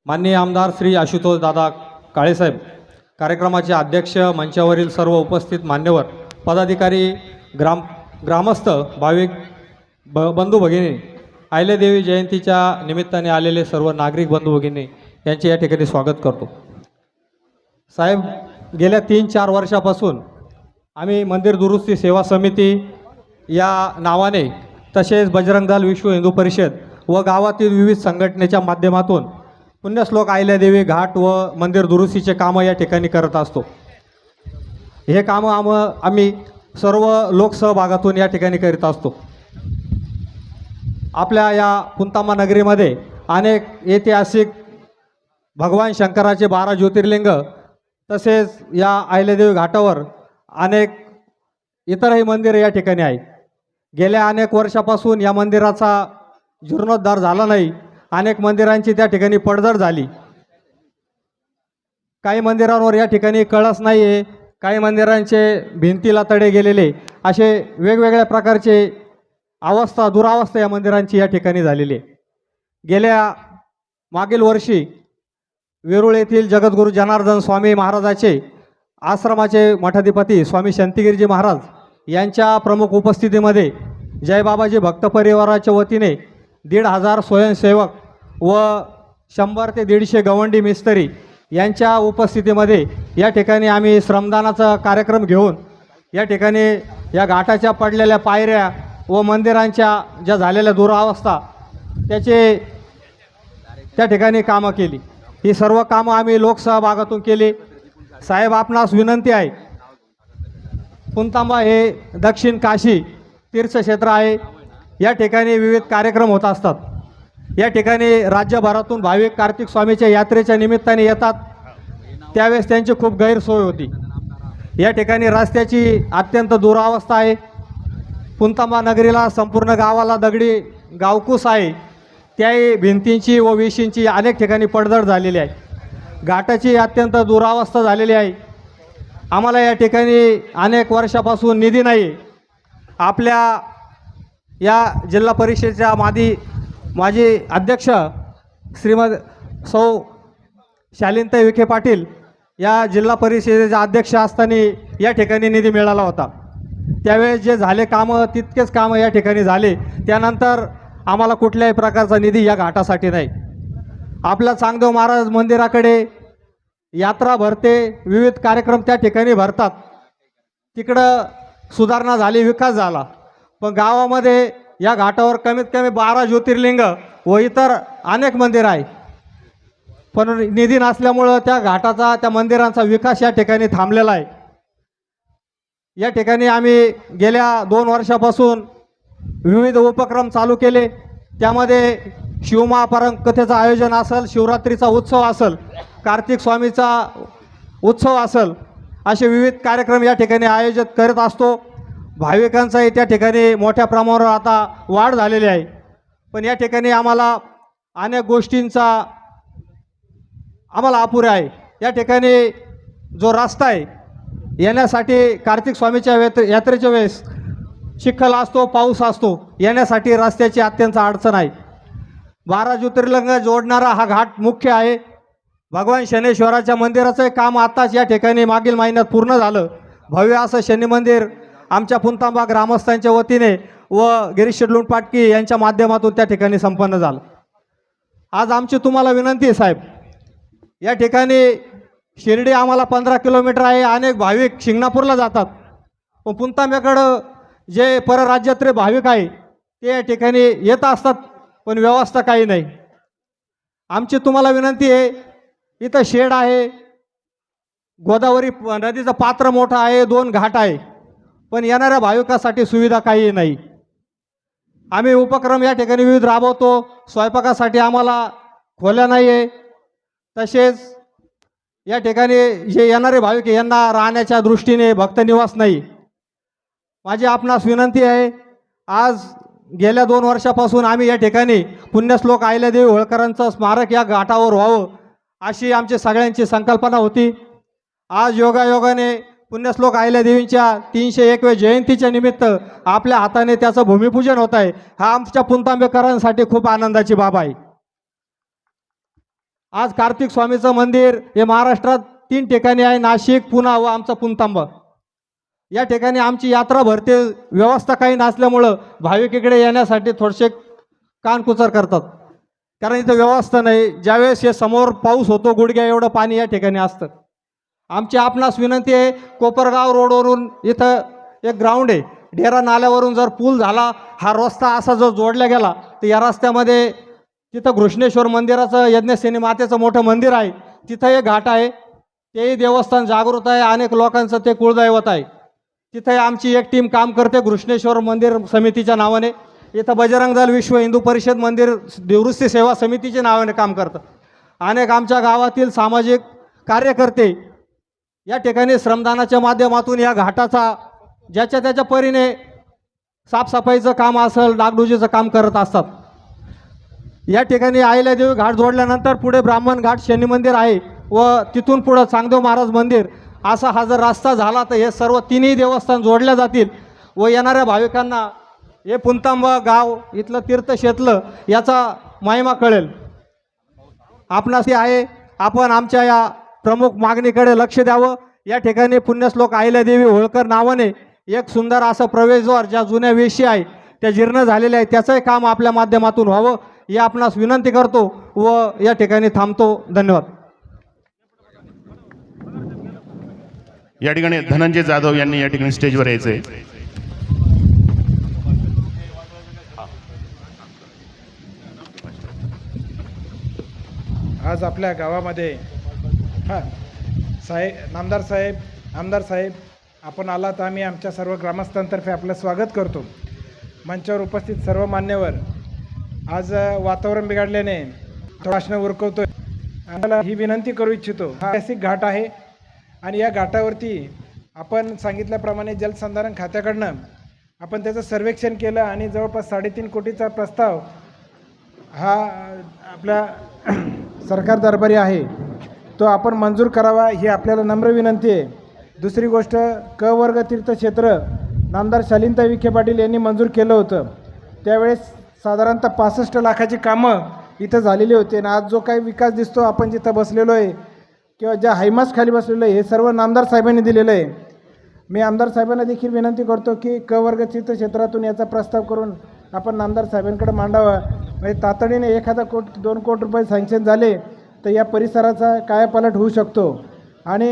माननीय आमदार श्री आशुतोष दादा काळेसाहेब, कार्यक्रमाचे अध्यक्ष, मंचावरील सर्व उपस्थित मान्यवर, पदाधिकारी, ग्रामस्थ, भाविक बंधू भगिनी, अहिल्यादेवी जयंतीच्या निमित्ताने आलेले सर्व नागरिक बंधू भगिनी यांचे या ठिकाणी स्वागत करतो। साहेब, गेल्या 3-4 वर्षापासून आम्ही मंदिर दुरुस्ती सेवा समिती या नावाने, तसेच बजरंग दल, विश्व हिंदू परिषद व गावातील विविध संघटनेच्या माध्यमातून पुण्यश्लोक अहिल्यादेवी घाट व मंदिर दुरुस्तीचे कामं या ठिकाणी करत असतो। हे कामं आम्ही सर्व लोकसहभागातून या ठिकाणी करीत असतो। आपल्या या पुंतांबा नगरीमध्ये अनेक ऐतिहासिक भगवान शंकराचे 12 ज्योतिर्लिंग, तसेच या अहिल्यादेवी घाटावर अनेक इतरही मंदिरे या ठिकाणी आहेत। गेल्या अनेक वर्षापासून या मंदिराचा जीर्णोद्धार झाला नाही। अनेक मंदिरांची त्या ठिकाणी पडझड झाली। काही मंदिरांवर या ठिकाणी कळस नाही आहे, काही मंदिरांचे भिंतीला तडे गेलेले, असे वेगवेगळ्या प्रकारचे दुरावस्था या मंदिरांची या ठिकाणी झालेली आहे। गेल्या मागील वर्षी वेरूळ येथील जगद्गुरू जनार्दन स्वामी महाराजाचे आश्रमाचे मठाधिपती स्वामी शांतिगिरीजी महाराज यांच्या प्रमुख उपस्थितीमध्ये जय बाबाजी भक्त परिवाराच्या वतीने 1,500 स्वयंसेवक व 100 ते 150 गवंडी मिस्त्री यांच्या उपस्थितीमध्ये या ठिकाणी आम्ही श्रमदानाचा कार्यक्रम घेऊन या ठिकाणी या घाटाच्या पडलेल्या पायऱ्या व मंदिरांच्या ज्या झालेल्या दुरावस्था त्या ठिकाणी कामं केली। ही सर्व कामं आम्ही लोकसहभागातून केली। साहेब, आपणास विनंती आहे, पुंतांबा हे दक्षिण काशी तीर्थक्षेत्र आहे। या ठिकाणी विविध कार्यक्रम होत असतात। या ठिकाणी राज्यभरातून भाविक कार्तिक स्वामीच्या यात्रेच्या निमित्ताने येतात, त्यावेळेस त्यांची खूप गैरसोय होती। या ठिकाणी रस्त्याची अत्यंत दुरावस्था आहे। पुंतांबा नगरीला, संपूर्ण गावाला दगडी गावकूस आहे। त्याही भिंतींची व विशींची अनेक ठिकाणी पडझड झालेली आहे। घाटाची अत्यंत दुरावस्था झालेली आहे। आम्हाला या ठिकाणी अनेक वर्षापासून निधी नाही। आपल्या या जिल्हा परिषदेच्या माजी अध्यक्ष श्रीमद सौ शालिनताई विखे पाटील या जिल्हा परिषदेच्या अध्यक्ष असताना या ठिकाणी निधी मिळाला होता। त्यावेळेस जे झाले कामं तितकेच कामं या ठिकाणी झाले। त्यानंतर आम्हाला कुठल्याही प्रकारचा निधी या घाटासाठी नाही। आपल्या चांगदेव महाराज मंदिराकडे यात्रा भरते, विविध कार्यक्रम त्या ठिकाणी भरतात, तिकडं सुधारणा झाली, विकास झाला। पण गावामध्ये या घाटावर कमीत कमी 12 ज्योतिर्लिंग व इतर अनेक मंदिर आहे, पण निधी नसल्यामुळं त्या घाटाचा, त्या मंदिरांचा विकास या ठिकाणी थांबलेला आहे। या ठिकाणी आम्ही गेल्या 2 वर्षापासून विविध उपक्रम चालू केले। त्यामध्ये शिवमहापारण कथेचं आयोजन असेल, शिवरात्रीचा उत्सव असेल, कार्तिक स्वामीचा उत्सव असेल, असे विविध कार्यक्रम या ठिकाणी आयोजित करत असतो। भाविकांचाही त्या ठिकाणी मोठ्या प्रमाणावर आता वाढ झालेली आहे। पण या ठिकाणी आम्हाला अनेक गोष्टींचा अपुऱ्या आहे। या ठिकाणी जो रस्ता आहे येण्यासाठी, कार्तिक स्वामीच्या यात्रेच्या वेळेस चिखल असतो, पाऊस असतो, येण्यासाठी रस्त्याची अत्यंत अडचण आहे। 12 ज्योतिर्लिंग जोडणारा हा घाट मुख्य आहे। भगवान शनेश्वराच्या मंदिराचं काम आताच या ठिकाणी मागील महिन्यात पूर्ण झालं। भव्य असं शनी मंदिर आमच्या पुंतांबा ग्रामस्थांच्या वतीने व गिरीश लुंडपाटकी यांच्या माध्यमातून त्या ठिकाणी संपन्न झालं। आज आमची तुम्हाला विनंती आहे साहेब, या ठिकाणी शिर्डी आम्हाला 15 किलोमीटर आहे। अनेक भाविक शिंगणापूरला जातात, पण पुंतांब्याकडं जे परराज्यातले भाविक आहे ते या ठिकाणी येत असतात, पण व्यवस्था काही नाही। आमची तुम्हाला विनंती आहे, इथं शेड आहे, गोदावरी नदीचं पात्र मोठं आहे, 2 घाट आहे, पण येणाऱ्या भाविकासाठी सुविधा काही नाही। आम्ही उपक्रम या ठिकाणी विविध राबवतो। स्वयंपाकासाठी आम्हाला खोल्या नाही आहे, तसेच या ठिकाणी जे येणारे भाविक यांना राहण्याच्या दृष्टीने भक्तनिवास नाही। माझी आपणास विनंती आहे, आज गेल्या 2 वर्षापासून आम्ही या ठिकाणी पुण्यश्लोक अहिल्यादेवी होळकरांचं स्मारक या घाटावर व्हावं अशी आमची सगळ्यांची संकल्पना होती। आज योगायोगाने पुण्यश्लोक अहिल्यादेवींच्या 301व्या जयंतीच्या निमित्त आपल्या हाताने त्याचं भूमिपूजन होत आहे। हा आमच्या पुंतांबेकरांसाठी खूप आनंदाची बाब आहे। आज कार्तिक स्वामीचं मंदिर हे महाराष्ट्रात 3 ठिकाणी आहे, नाशिक, पुणा व आमचा पुणतांबा. या ठिकाणी आमची यात्रा भरते, व्यवस्था काही नसल्यामुळं भाविक इकडे येण्यासाठी थोडेसे कानकुचर करतात, कारण इथं व्यवस्था नाही. ज्यावेळेस हे समोर पाऊस होतो गुडघ्या एवढं पाणी या ठिकाणी असतं. आमची आपणास विनंती आहे, कोपरगाव रोडवरून इथं एक ग्राउंड आहे, डेरा नाल्यावरून जर पूल झाला, हा रस्ता असा जर जोडला गेला तर या रस्त्यामध्ये तिथं घृष्णेश्वर मंदिराचं, यज्ञसेनी मातेचं मोठं मंदिर आहे, तिथं एक घाट आहे, तेही देवस्थान जागृत आहे, अनेक लोकांचं ते कुळदैवत आहे. तिथे आमची एक टीम काम करते घृष्णेश्वर मंदिर समितीच्या नावाने. इथं बजरंग दल, विश्व हिंदू परिषद मंदिर निवृत्ती सेवा समितीच्या नावाने काम करतं. अनेक आमच्या गावातील सामाजिक कार्यकर्ते या ठिकाणी श्रमदानाच्या माध्यमातून या घाटाचा ज्याच्या त्याच्या परीने साफसफाईचं काम असेल, डागडुजीचं काम करत असतात. या ठिकाणी अहिल्यादेवी घाट जोडल्यानंतर पुढे ब्राह्मण घाट शनी मंदिर आहे व तिथून पुढं चांगदेव महाराज मंदिर, असा हा जर रस्ता झाला तर हे सर्व तिन्ही देवस्थान जोडल्या जातील व येणाऱ्या भाविकांना हे पुणतांबा गाव इथलं तीर्थक्षेत्र याचा महिमा कळेल. आपणास आहे, आपण आमच्या या प्रमुख मागणीकडे लक्ष द्यावं. या ठिकाणी पुण्यश्लोक अहिल्यादेवी होळकर नावाने एक सुंदर असं प्रवेशद्वार, ज्या जुन्या वेशी आहे त्या जीर्ण झालेल्या आहे, त्याचंही काम आपल्या माध्यमातून व्हावं ही आपणास विनंती करतो व या ठिकाणी थांबतो. धन्यवाद. या ठिकाणी धनंजय जाधव यांनी या ठिकाणी स्टेजवर यायचंय. आज आपल्या गावामध्ये आमदार साहेब आपण आलात, आम्ही आमच्या सर्व ग्रामस्थांतर्फे आपलं स्वागत करतो. मंचावर उपस्थित सर्व मान्यवर, आज वातावरण बिघडल्याने भाषण उरकवतोय. आम्हाला ही विनंती करू इच्छितो, हा ऐतिहासिक घाट आहे आणि या घाटावरती आपण सांगितल्याप्रमाणे जलसंधारण खात्याकडनं आपण त्याचं सर्वेक्षण केलं आणि जवळपास 3.5 कोटीचा प्रस्ताव हा आपल्या सरकार दरबारी आहे, तो आपण मंजूर करावा ही आपल्याला नम्र विनंती आहे. दुसरी गोष्ट, क वर्ग तीर्थक्षेत्र नामदार शालीनताई विखे पाटील यांनी मंजूर केलं होतं. त्यावेळेस साधारणतः 65 लाखाची कामं इथं झालेली होती आणि आज जो काही विकास दिसतो, आपण जिथं बसलेलो आहे किंवा ज्या हायमास खाली बसलेलो आहे, हे सर्व नामदार साहेबांनी दिलेलं आहे. मी आमदार साहेबांना देखील विनंती करतो की क वर्ग तीर्थक्षेत्रातून याचा प्रस्ताव करून आपण नामदार साहेबांकडे मांडावा. म्हणजे तातडीने 1,2 कोटी रुपये सँक्शन झाले तर या परिसराचा कायापालट होऊ शकतो. आणि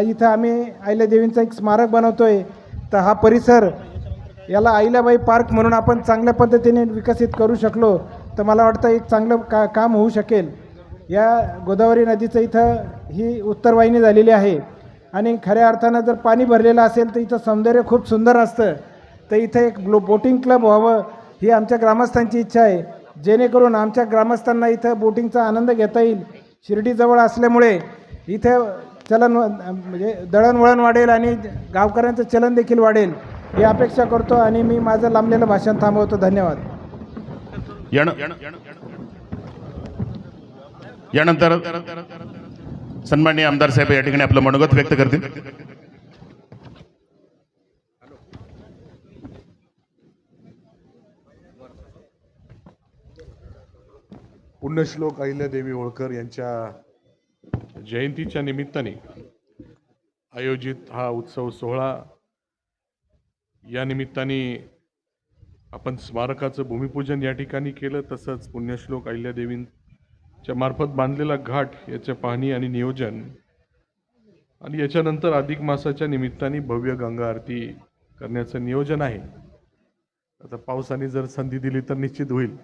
इथं आम्ही अहिल्यादेवींचं एक स्मारक बनवतो आहे, तर हा परिसर याला अहिल्याबाई पार्क म्हणून आपण चांगल्या पद्धतीने विकसित करू शकलो तर मला वाटतं एक चांगलं काम होऊ शकेल. या गोदावरी नदीचं इथं ही उत्तरवाहिनी झालेली आहे आणि खऱ्या अर्थानं जर पाणी भरलेलं असेल तर इथं सौंदर्य खूप सुंदर असतं. तर इथं एक बोटिंग क्लब व्हावं ही आमच्या ग्रामस्थांची इच्छा आहे, जेणेकरून आमच्या ग्रामस्थांना इथं बोटिंगचा आनंद घेता येईल. शिर्डीजवळ असल्यामुळे इथं म्हणजे दळणवळण वाढेल आणि गावकऱ्यांचं चलन देखील वाढेल ही अपेक्षा करतो आणि मी माझं लांबलेलं भाषण थांबवतो. धन्यवाद. यानंतर सन्माननीय आमदार साहेब या ठिकाणी आपलं मनोगत व्यक्त करतील. पुण्यश्लोक अहिल्यादेवी होळकर यांच्या जयंतीच्या निमित्ताने आयोजित हा उत्सव सोहळा, या निमित्ताने आपण स्मारकाचं भूमिपूजन या ठिकाणी केलं. तसंच पुण्यश्लोक अहिल्यादेवींच्या मार्फत बांधलेला घाट याच्या पाहणी आणि नियोजन, आणि याच्यानंतर अधिक मासाच्या निमित्ताने भव्य गंगा आरती करण्याचं नियोजन आहे. आता पावसाने जर संधी दिली तर निश्चित होईल.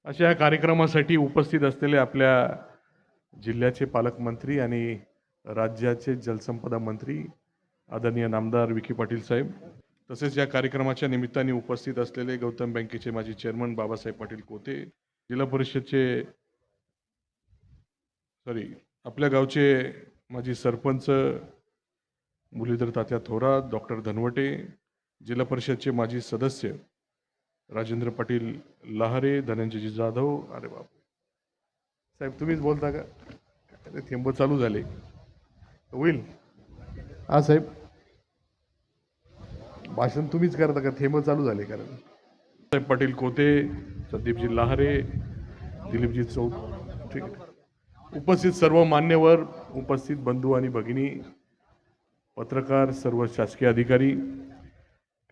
अशा या कार्यक्रमासाठी उपस्थित असलेले आपल्या जिल्ह्याचे पालकमंत्री आणि राज्याचे जलसंपदा मंत्री आदरणीय नामदार विखे पाटील साहेब, तसेच या कार्यक्रमाच्या निमित्ताने उपस्थित असलेले गौतम बँकेचे माजी चेअरमन बाबासाहेब पाटील कोते, जिल्हा परिषदचे आपल्या गावचे माजी सरपंच मुरलीधर तात्या थोरात, डॉक्टर धनवटे, जिल्हा परिषदचे माजी सदस्य राजेंद्र पाटील लहारे, धनंजयजी जाधव. अरे बाप साहेब, तुम्हीच बोलता का? थेंब चालू झाले, होईल. हा साहेब, भाषण तुम्हीच करता का? थेंब चालू झाले. कारण साहेब पाटील कोते, संदीपजी लहारे, दिलीपजी ठीक आहे. उपस्थित सर्व मान्यवर, उपस्थित बंधू आणि भगिनी, पत्रकार, सर्व शासकीय अधिकारी,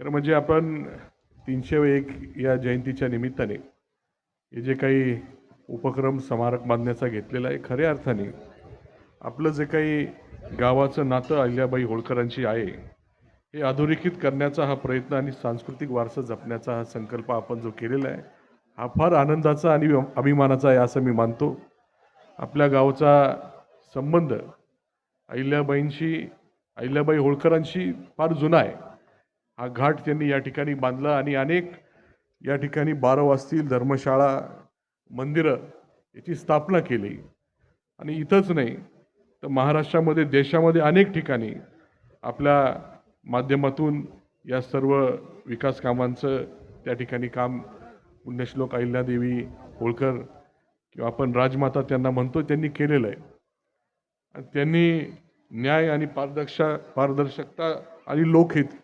खरं म्हणजे आपण 301 या जयंतीच्या निमित्ताने हे जे काही उपक्रम स्मारक बांधण्याचा घेतलेला आहे, खऱ्या अर्थाने आपलं जे काही गावाचं नातं अहिल्याबाई होळकरांची आहे हे अधोरेखित करण्याचा हा प्रयत्न आणि सांस्कृतिक वारसा जपण्याचा हा संकल्प आपण जो केलेला आहे हा फार आनंदाचा आणि अभिमानाचा आहे असं मी मानतो. आपल्या गावचा संबंध अहिल्याबाई होळकरांशी फार जुना आहे. हा घाट त्यांनी या ठिकाणी बांधला आणि अनेक या ठिकाणी बारव असतील, धर्मशाळा, मंदिरं याची स्थापना केली. आणि इथंच नाही तर महाराष्ट्रामध्ये, देशामध्ये अनेक ठिकाणी आपल्या माध्यमातून या सर्व विकास कामांचं त्या ठिकाणी काम पुण्यश्लोक अहिल्यादेवी होळकर किंवा आपण राजमाता त्यांना म्हणतो त्यांनी केलेलं आहे. आणि त्यांनी न्याय आणि पारदर्शकता आणि लोकहित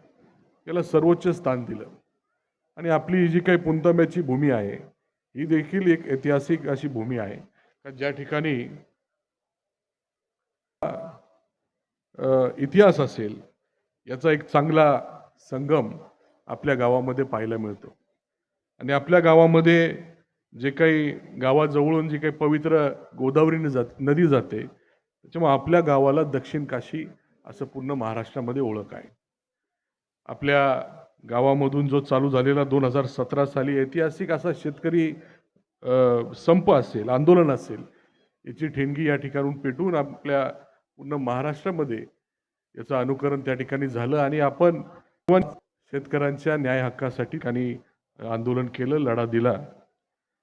याला सर्वोच्च स्थान दिलं. आणि आपली जी काही पुणतांब्याची भूमी आहे ही देखील एक ऐतिहासिक अशी भूमी आहे का ज्या ठिकाणी इतिहास असेल याचा एक चांगला संगम आपल्या गावामध्ये पाहायला मिळतो. आणि आपल्या गावामध्ये जे काही गावाजवळून जी काही पवित्र गोदावरी नदी जाते त्याच्यामुळे आपल्या गावाला दक्षिण काशी असं पूर्ण महाराष्ट्रामध्ये ओळख आहे. आपल्या गावामधून जो चालू झालेला 2017 साली ऐतिहासिक असा शेतकरी संप असेल, आंदोलन असेल, याची ठेणगी या ठिकाणून पेटून आपल्या पूर्ण महाराष्ट्रामध्ये याचं अनुकरण त्या ठिकाणी झालं आणि आपण शेतकऱ्यांच्या न्याय हक्कासाठी आणि आंदोलन केलं, लढा दिला.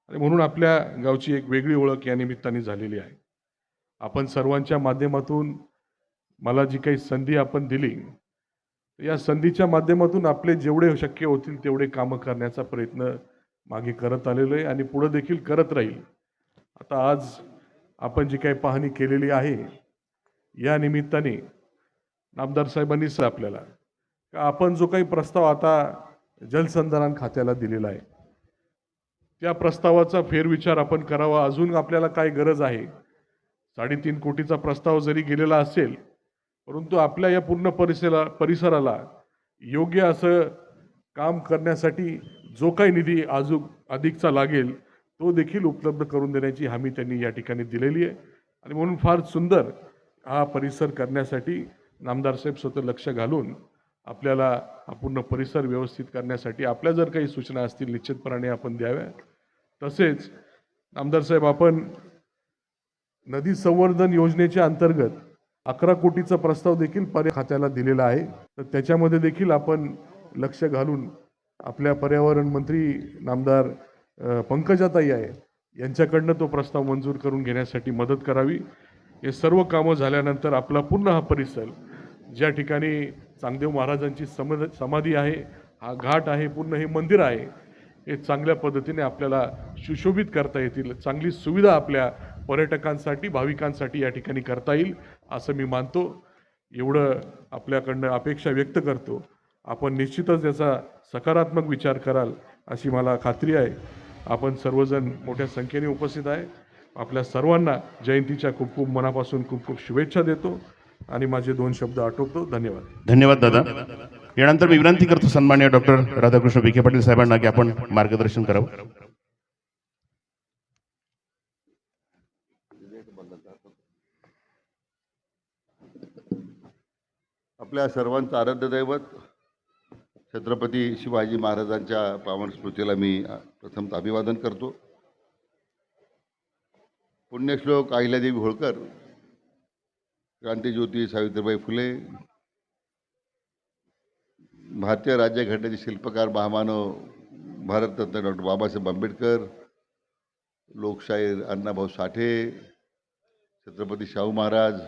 आणि म्हणून आपल्या गावची एक वेगळी ओळख या निमित्ताने झालेली आहे. आपण सर्वांच्या माध्यमातून मला जी काही संधी आपण दिली या संधीच्या माध्यमातून आपले जेवढे शक्य होतील तेवढे कामं करण्याचा प्रयत्न मागे करत आलेलो आहे आणि पुढे देखील करत राहील. आता आज आपण जी काही पाहणी केलेली आहे या निमित्ताने नामदार साहेबांनी आपल्याला आपण जो काही प्रस्ताव आता जलसंधारण खात्याला दिलेला आहे त्या प्रस्तावाचा फेरविचार आपण करावा. अजून आपल्याला काय गरज आहे. 3.5 कोटीचा प्रस्ताव जरी गेलेला असेल परंतु आपल्या या पूर्ण परिसराला योग्य असं काम करण्यासाठी जो काही निधी अजून अधिकचा लागेल तो देखील उपलब्ध करून देण्याची हमी त्यांनी या ठिकाणी दिलेली आहे. आणि म्हणून फार सुंदर हा परिसर करण्यासाठी नामदार साहेब स्वतः लक्ष घालून आपल्याला हा पूर्ण परिसर व्यवस्थित करण्यासाठी आपल्या जर काही सूचना असतील निश्चितपणे आपण द्याव्या. तसेच नामदार साहेब आपण नदी संवर्धन योजनेच्या अंतर्गत 11 कोटीचा प्रस्ताव देखील पर्यावरण खात्याला दिलेला आहे. तर त्याच्यामध्ये देखील आपण लक्ष घालून आपल्या पर्यावरण मंत्री नामदार पंकजाताई आहे यांच्याकडनं तो प्रस्ताव मंजूर करून घेण्यासाठी मदत करावी. हे सर्व कामं झाल्यानंतर आपला पूर्ण हा परिसर ज्या ठिकाणी चांगदेव महाराजांची समाधी आहे, हा घाट आहे, पूर्ण हे मंदिर आहे, हे चांगल्या पद्धतीने आपल्याला सुशोभित करता येतील. चांगली सुविधा आपल्या पर्यटकांसाठी, भाविकांसाठी या ठिकाणी करता येईल असं मी मानतो. एवढं आपल्याकडनं अपेक्षा व्यक्त करतो. आपण निश्चितच याचा सकारात्मक विचार कराल अशी मला खात्री आहे. आपण सर्वजण मोठ्या संख्येने उपस्थित आहे. आपल्या सर्वांना जयंतीच्या खूप खूप मनापासून खूप खूप शुभेच्छा देतो आणि माझे 2 शब्द आटोपतो. धन्यवाद. धन्यवाद दादा. यानंतर मी विनंती करतो सन्माननीय डॉक्टर राधाकृष्ण विखे पाटील साहेबांना की आपण मार्गदर्शन करावं. आपल्या सर्वांचं आराध्य दैवत छत्रपती शिवाजी महाराजांच्या पावन स्मृतीला मी प्रथमतः अभिवादन करतो. पुण्यश्लोक अहिल्यादेवी होळकर, क्रांतिज्योती सावित्रीबाई फुले, भारतीय राज्यघटनेचे शिल्पकार महामानव भारतरत्न डॉक्टर बाबासाहेब आंबेडकर, लोकशाहीर अण्णाभाऊ साठे, छत्रपती शाहू महाराज,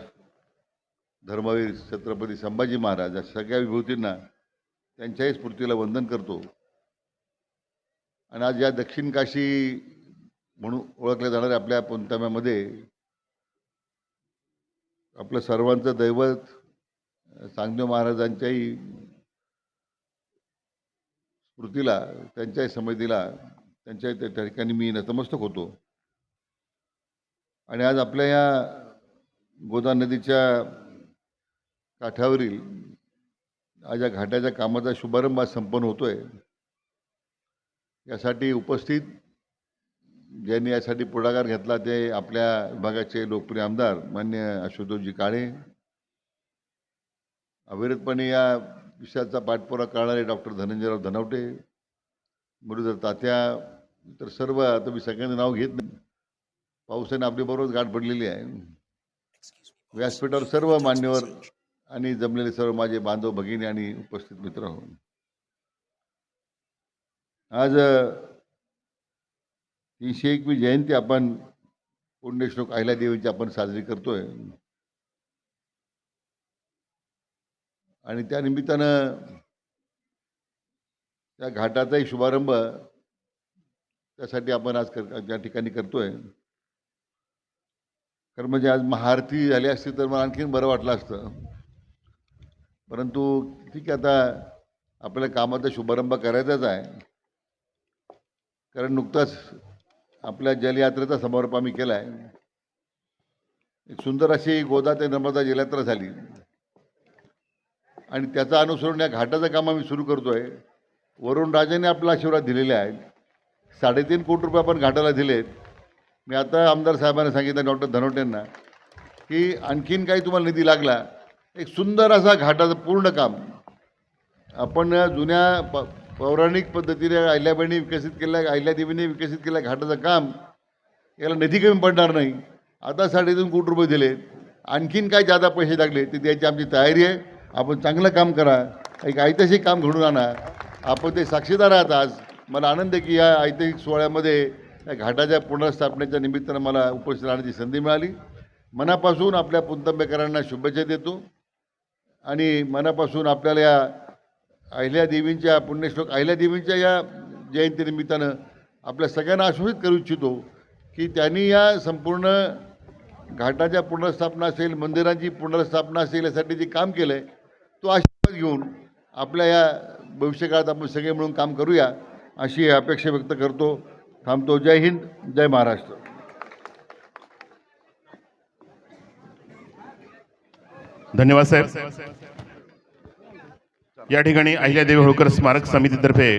धर्मवीर छत्रपती संभाजी महाराज या सगळ्या विभूतींना त्यांच्याही स्मृतीला वंदन करतो. आणि आज या दक्षिण काशी म्हणून ओळखल्या जाणाऱ्या आपल्या पुणतांब्यामध्ये आपलं सर्वांचं दैवत चांगदेव महाराजांच्याही स्मृतीला, त्यांच्याही समाधीला, त्यांच्या त्या ठिकाणी मी नतमस्तक होतो. आणि आज आपल्या या गोदा नदीच्या काठावरील आज या घाटाच्या कामाचा शुभारंभ आज संपन्न होतोय. यासाठी उपस्थित ज्यांनी यासाठी पुढाकार घेतला ते आपल्या विभागाचे लोकप्रिय आमदार मान्य आशुतोषजी काळे, अविरतपणे या विषयाचा पाठपुरावा करणारे डॉक्टर धनंजयराव धनवटे, मुरलीधर तात्या, तर सर्व आता मी सगळ्यांचं नाव घेत नाही, पावसाने आपल्याबरोबर गाठ पडलेली आहे. व्यासपीठावर सर्व मान्यवर आणि जमलेले सर्व माझे बांधव भगिनी आणि उपस्थित मित्र हो, आज 301वी जयंती आपण पुण्यश्लोक अहिल्यादेवीची आपण साजरी करतोय. आणि त्या निमित्तानं त्या घाटाचाही शुभारंभ त्यासाठी आपण आज त्या ठिकाणी करतोय. कारण म्हणजे आज महाआरती झाली असती तर मला आणखीन बरं वाटलं असतं, परंतु ठीक आहे, आता आपल्याला कामाचा शुभारंभ करायचाच आहे. कारण नुकताच आपल्या जलयात्रेचा समारोप आम्ही केला आहे. एक सुंदर अशी गोदा ते नर्मदा जलयात्रा झाली आणि त्याचा अनुसरून या घाटाचं काम आम्ही सुरू करतोय. वरुण राजाने आपला आशीर्वाद दिलेले आहेत. 3.5 कोटी रुपये आपण घाटाला दिलेत. मी आता आमदार साहेबांना सांगितलं, डॉक्टर धनवटेंना, की आणखीन काही तुम्हाला निधी लागला, एक सुंदर असा घाटाचं पूर्ण काम आपण जुन्या पौराणिक पद्धतीने अहिल्याबाईंनी विकसित केलं, अहिल्यादेवीने विकसित केलं घाटाचं काम, याला निधी कमी पडणार नाही. आता 3.5 कोटी रुपये दिले, आणखीन काय जादा पैसे लागले ते द्यायची आमची तयारी आहे. आपण चांगलं काम करा, एक ऐतिहासिक काम घडून आणा. आपण ते साक्षीदार आहात. आज मला आनंद आहे की या ऐतिहासिक सोहळ्यामध्ये या घाटाच्या पुनर्स्थापनेच्या निमित्तानं मला उपस्थित राहण्याची संधी मिळाली. मनापासून आपल्या पुणतांबेकरांना शुभेच्छा देतो आणि मनापासून आपल्याला या अहिल्यादेवींच्या पुण्यश्लोक अहिल्यादेवींच्या या जयंतीनिमित्तानं आपल्या सगळ्यांना आश्वासित करू इच्छितो की त्यांनी या संपूर्ण घाटाच्या पुनर्स्थापना असेल, मंदिरांची पुनर्स्थापना असेल, यासाठी जे काम केलं आहे तो आशीर्वाद घेऊन आपल्या या भविष्यकाळात आपण सगळे मिळून काम करूया अशी अपेक्षा व्यक्त करतो. थांबतो. जय हिंद, जय महाराष्ट्र. धन्यवाद साहेब. या ठिकाणी अहिल्यादेवी होळकर स्मारक समितीतर्फे